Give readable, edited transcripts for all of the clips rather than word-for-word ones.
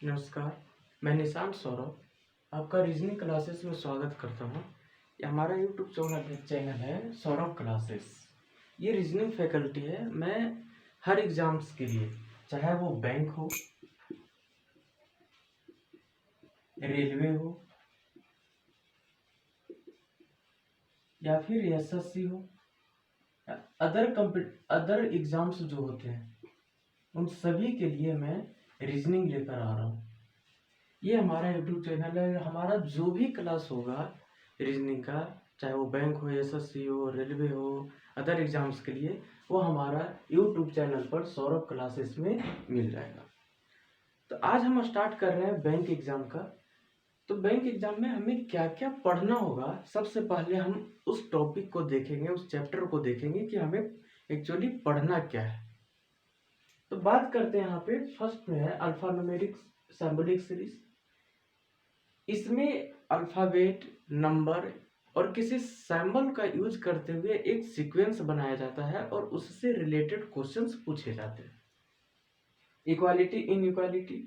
नमस्कार, मैं निशांत सौरभ आपका रीजनिंग क्लासेस में स्वागत करता हूँ। ये हमारा यूट्यूब चैनल है सौरभ क्लासेस। ये रीजनिंग फैकल्टी है। मैं हर एग्जाम्स के लिए, चाहे वो बैंक हो, रेलवे हो या फिर एसएससी हो, अदर एग्जाम्स जो होते हैं उन सभी के लिए मैं रीजनिंग लेकर आ रहा हूँ। ये हमारा यूट्यूब चैनल है। हमारा जो भी क्लास होगा रीजनिंग का, चाहे वो बैंक हो, एसएससी हो, रेलवे हो, अदर एग्जाम्स के लिए, वो हमारा यूट्यूब चैनल पर सौरभ क्लासेस में मिल जाएगा। तो आज हम स्टार्ट कर रहे हैं बैंक एग्जाम का। तो बैंक एग्जाम में हमें क्या क्या पढ़ना होगा, सबसे पहले हम उस टॉपिक को देखेंगे, उस चैप्टर को देखेंगे कि हमें एक्चुअली पढ़ना क्या है। तो बात करते हैं यहाँ पे। फर्स्ट में है अल्फान्यूमेरिक सिंबॉलिक सीरीज। इसमें अल्फाबेट, नंबर और किसी सिंबल का यूज करते हुए एक सीक्वेंस बनाया जाता है और उससे रिलेटेड क्वेश्चंस पूछे जाते हैं। इक्वालिटी, इनइक्वालिटी,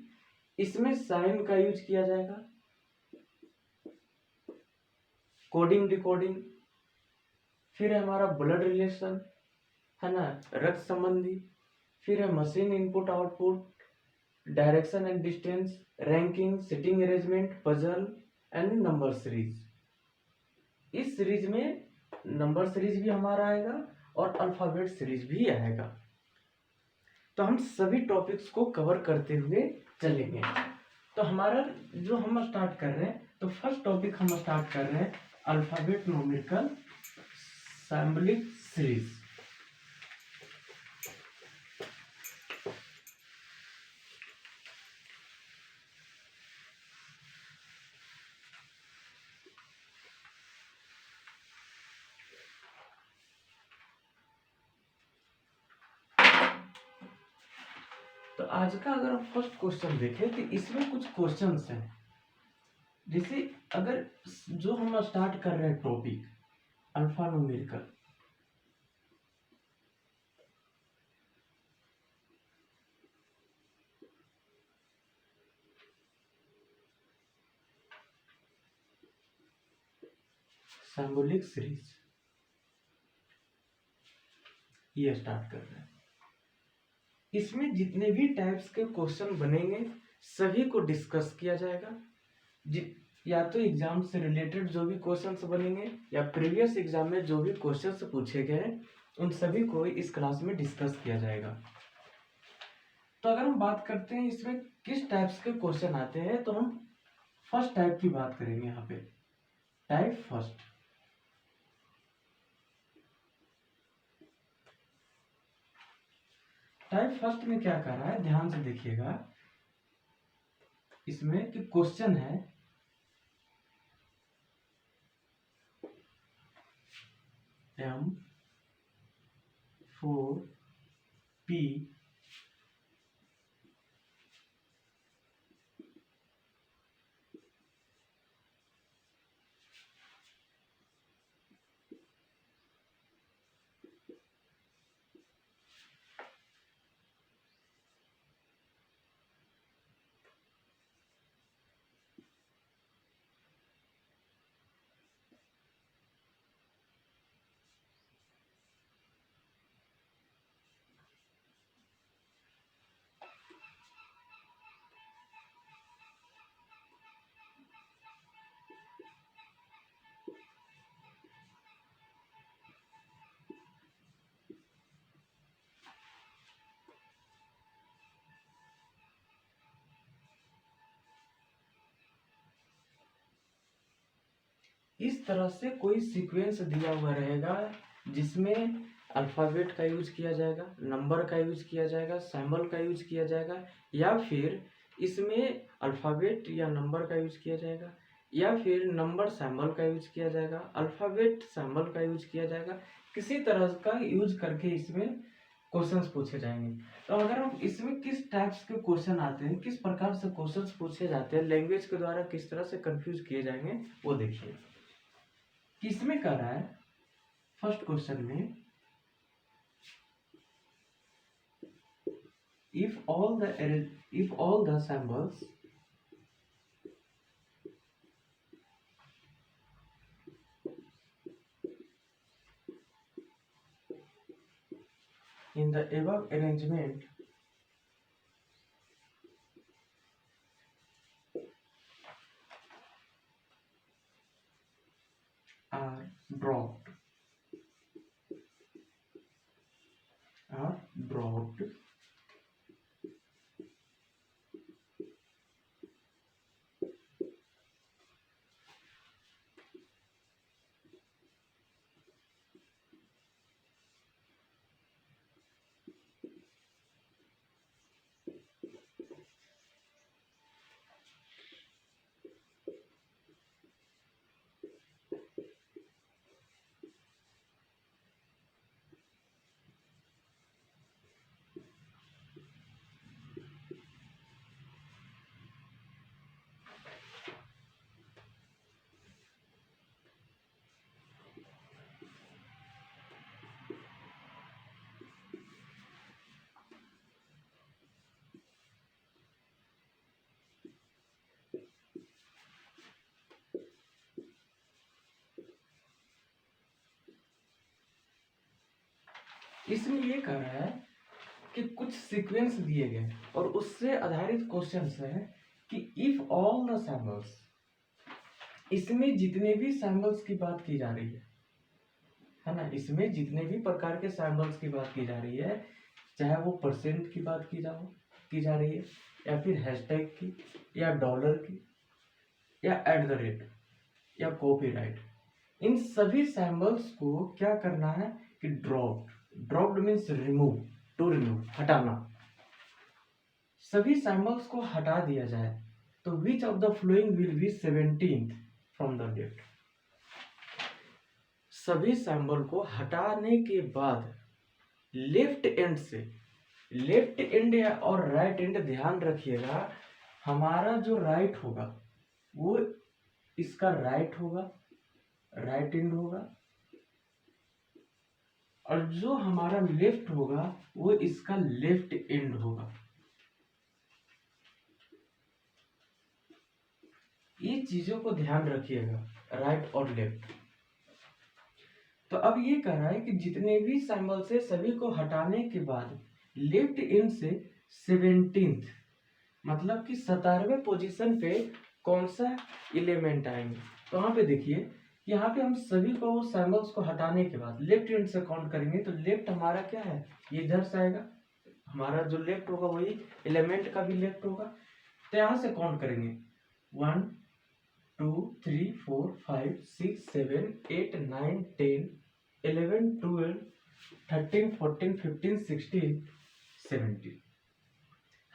इसमें साइन का यूज किया जाएगा। कोडिंग, डिकोडिंग, फिर है हमारा ब्लड रिलेशन, है ना, रक्त संबंधी, फिर है machine input output, direction and distance, ranking, sitting arrangement, puzzle and number series. इस सीरीज में नंबर सीरीज भी हमारा आएगा और अल्फाबेट सीरीज भी आएगा। तो हम सभी टॉपिक्स को कवर करते हुए चलेंगे। तो हमारा जो हम स्टार्ट कर रहे हैं, तो फर्स्ट टॉपिक हम स्टार्ट कर रहे हैं अल्फाबेट न्यूमेरिकल सिंबॉलिक सीरीज। तो आज का अगर हम फर्स्ट क्वेश्चन देखें तो इसमें कुछ क्वेश्चंस हैं। जैसे अगर जो हम स्टार्ट कर रहे हैं topic alpha numerical, symbolic series, ये स्टार्ट कर रहे हैं। इसमें जितने भी टाइप्स के क्वेश्चन बनेंगे सभी को डिस्कस किया जाएगा। या तो एग्जाम से रिलेटेड जो भी क्वेश्चंस बनेंगे या प्रीवियस एग्जाम में जो भी क्वेश्चंस पूछे गए उन सभी को इस क्लास में डिस्कस किया जाएगा। तो अगर हम बात करते हैं इसमें किस टाइप्स के क्वेश्चन आते हैं, तो हम फर्स्ट टाइप की बात करेंगे। यहाँ पे टाइप फर्स्ट, टाइप फर्स्ट में क्या कर रहा है, ध्यान से देखिएगा। इसमें कि क्वेश्चन है M4P इस तरह से कोई सीक्वेंस दिया हुआ रहेगा जिसमें अल्फाबेट का यूज किया जाएगा, नंबर का यूज किया जाएगा, सिंबल का यूज किया जाएगा, या फिर इसमें अल्फाबेट या नंबर का यूज किया जाएगा, या फिर नंबर सिंबल का यूज किया जाएगा, अल्फाबेट सिंबल का यूज किया जाएगा। किसी तरह का यूज करके इसमें क्वेश्चंस पूछे जाएंगे। तो अगर हम इसमें किस टाइप्स के क्वेश्चन आते हैं, किस प्रकार से क्वेश्चंस पूछे जाते हैं, लैंग्वेज के द्वारा किस तरह से कंफ्यूज किए जाएंगे, वो देखिए। किसमें कर रहा है फर्स्ट क्वेश्चन में, if all the symbols In the above arrangement, are dropped are dropped इसमें ये कह रहा है कि कुछ सीक्वेंस दिए गए और उससे आधारित क्वेश्चंस है कि इफ ऑल द सैंपल्स, इसमें जितने भी सैंपल्स की बात की जा रही है ना, इसमें जितने भी प्रकार के सैंपल्स की बात की जा रही है, चाहे वो परसेंट की बात की जा रही है, या फिर हैशटैग की, या डॉलर की, या एट द रेट, या कॉपीराइट, इन सभी सैंपल्स को क्या करना है कि dropped means remove, to remove, हटाना। सभी सैंपल्स को हटा दिया जाए तो which of the following will be 17th from the left. सभी सैंपल को हटाने के बाद लेफ्ट एंड से, लेफ्ट एंड और राइट एंड, ध्यान रखिएगा हमारा जो राइट होगा वो इसका राइट होगा, राइट एंड होगा, और जो हमारा लेफ्ट होगा वो इसका लेफ्ट एंड होगा। ये चीजों को ध्यान रखिएगा, राइट और लेफ्ट। तो अब ये कह रहा है कि जितने भी सिंबल से सभी को हटाने के बाद लेफ्ट एंड से 17th, मतलब कि 17वें पोजीशन पे कौन सा एलिमेंट आएंगे। तो यहाँ पे देखिए, यहाँ पे हम सभी को वो सिंबल्स को हटाने के बाद लेफ्ट एंड से काउंट करेंगे तो लेफ्ट हमारा क्या है, ये इधर से आएगा, हमारा जो लेफ्ट होगा वही एलिमेंट का भी लेफ्ट होगा। तो यहाँ से काउंट करेंगे 1 2 3 4 5 6 7 8 9 10 11 12 13 14 15 16 17।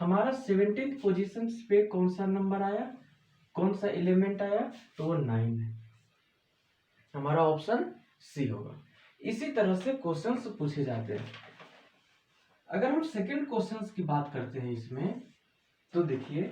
हमारा 17th पोजीशन पे कौन सा नंबर आया, कौन सा एलिमेंट आया, तो वो 9 है, हमारा ऑप्शन सी होगा। इसी तरह से क्वेश्चंस पूछे जाते हैं। अगर हम सेकंड क्वेश्चंस की बात करते हैं इसमें, तो देखिए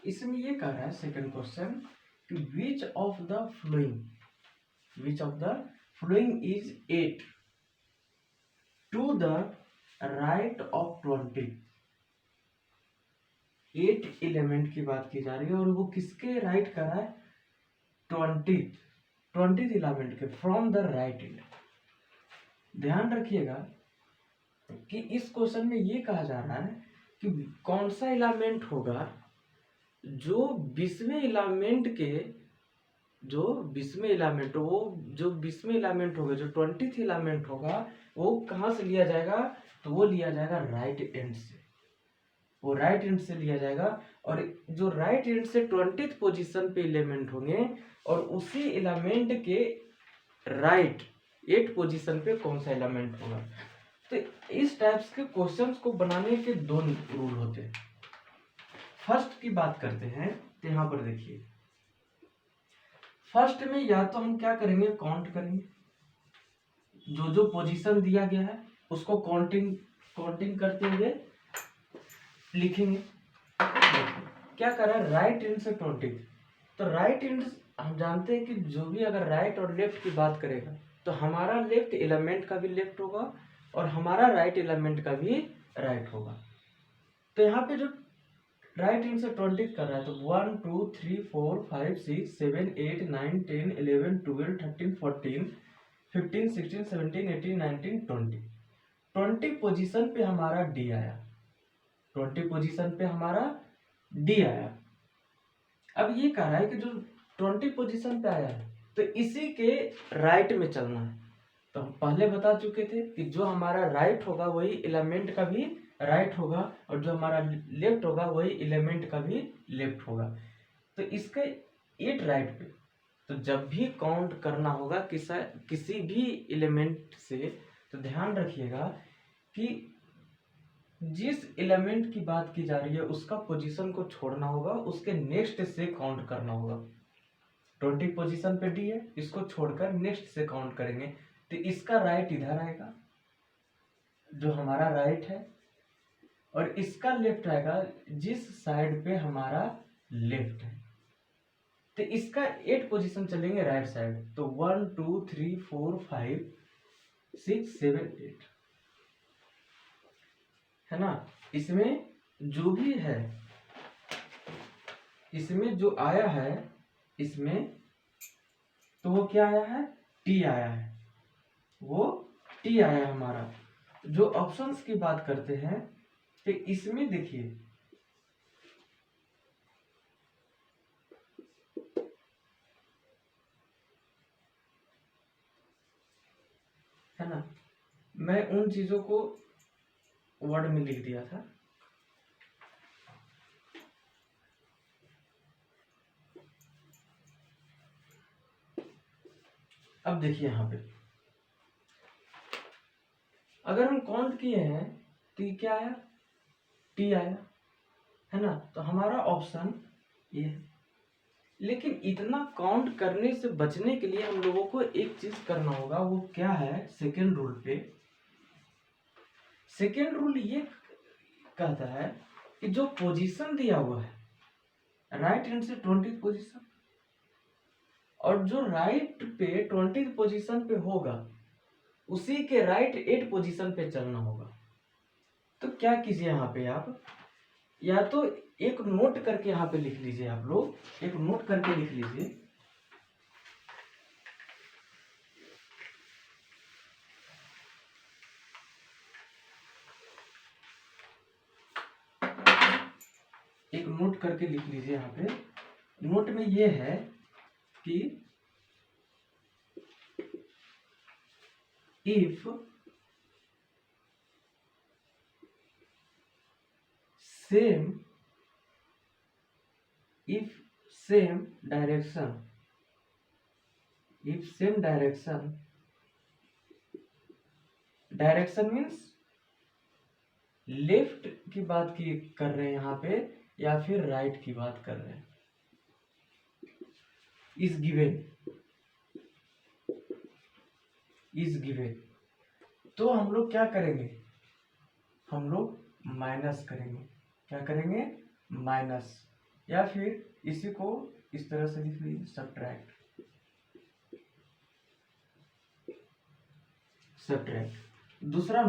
इसमें ये कह रहा है सेकंड क्वेश्चन कि which of the following is 8 to the right of 20। 8 element की बात की जा रही है और वो किसके राइट कर रहा है? 20 एलिमेंट के फ्रॉम द राइट एंड। ध्यान रखिएगा कि इस क्वेश्चन में ये कहा जा रहा है कि कौन सा एलिमेंट होगा जो 20वें एलिमेंट के जो 20वें एलिमेंट होगा, जो 20th एलिमेंट होगा, वो कहाँ से लिया जाएगा? तो वो लिया जाएगा राइट एंड से। वो राइट एंड से लिया जाएगा और जो राइट एंड से 20th पोजीशन पे एलिमेंट होंगे और उसी एलिमेंट के राइट 8 पोजीशन पे कौन सा एलिमेंट होगा। तो इस टाइप्स के क्वेश्चंस को बनाने के दो रूल होते हैं। फर्स्ट की बात करते हैं तो यहाँ पर देखिए, फर्स्ट में या तो हम क्या करेंगे, काउंट करेंगे, जो पोजीशन दिया गया है उसको काउंटिंग करते हुए लिखेंगे। क्या कर रहा है? राइट एंड से 20। तो राइट एंड हम जानते हैं कि जो भी अगर राइट और लेफ्ट की बात करेगा तो हमारा लेफ्ट एलिमेंट का भी लेफ्ट होगा और हमारा राइट एलिमेंट का भी राइट होगा। तो यहाँ पे जो राइट हैंड से 20 कर रहा है तो 1 2 3 4 5 6 7 8 9 10 11 12 13 14 15 16 17 18 19 20। 20 पोजीशन पे हमारा डी आया। 20 पोजीशन पे हमारा डी आया। अब ये कह रहा है कि जो 20 पोजीशन पे आया है तो इसी के राइट में चलना है। तो हम पहले बता चुके थे कि जो हमारा राइट होगा वही एलिमेंट का भी राइट होगा और जो हमारा लेफ्ट होगा वही एलिमेंट का भी लेफ्ट होगा। तो इसके 8 राइट पे तो जब भी काउंट करना होगा किसी भी एलिमेंट से, तो ध्यान रखिएगा कि जिस एलिमेंट की बात की जा रही है उसका पोजीशन को छोड़ना होगा, उसके नेक्स्ट से काउंट करना होगा। 20 पोजीशन पे डी है, इसको छोड़कर नेक्स्ट से काउंट करेंगे तो इसका राइट इधर आएगा जो हमारा राइट है और इसका लेफ्ट आएगा जिस साइड पे हमारा लेफ्ट है। तो इसका 8 पोजीशन चलेंगे राइट साइड। तो 1 2 3 4 5 6 7 8 है ना। इसमें जो भी है, इसमें जो आया है, इसमें तो वो क्या आया है? टी आया है। वो टी आया है हमारा। जो ऑप्शंस की बात करते हैं तो इसमें देखिए है ना, मैं उन चीजों को वर्ड में लिख दिया था। अब देखिए यहाँ पे अगर हम काउंट किए हैं तो ये क्या आया? टी आया है ना। तो हमारा ऑप्शन ये है। लेकिन इतना काउंट करने से बचने के लिए हम लोगों को एक चीज करना होगा, वो क्या है? सेकेंड रूल पे सेकेंड रूल ये कहता है कि जो पोजीशन दिया हुआ है राइट हैंड से 20th पोजीशन और जो राइट पे 20th पोजीशन पे होगा उसी के राइट 8 पोजीशन पे चलना होगा। तो क्या कीजिए यहाँ पे आप या तो एक नोट करके यहाँ पे लिख लीजिए, आप लोग एक नोट करके लिख लीजिए। एक नोट करके लिख लीजिए यहाँ पे। नोट में ये है कि if same direction means left की बात की कर रहे हैं यहाँ पे या फिर राइट की बात कर रहे हैं, इज गिवन तो हम लोग क्या करेंगे? हम लोग माइनस करेंगे। क्या करेंगे? माइनस। या फिर इसी को इस तरह से लिख लीजिए, सब्ट्रैक्ट। दूसरा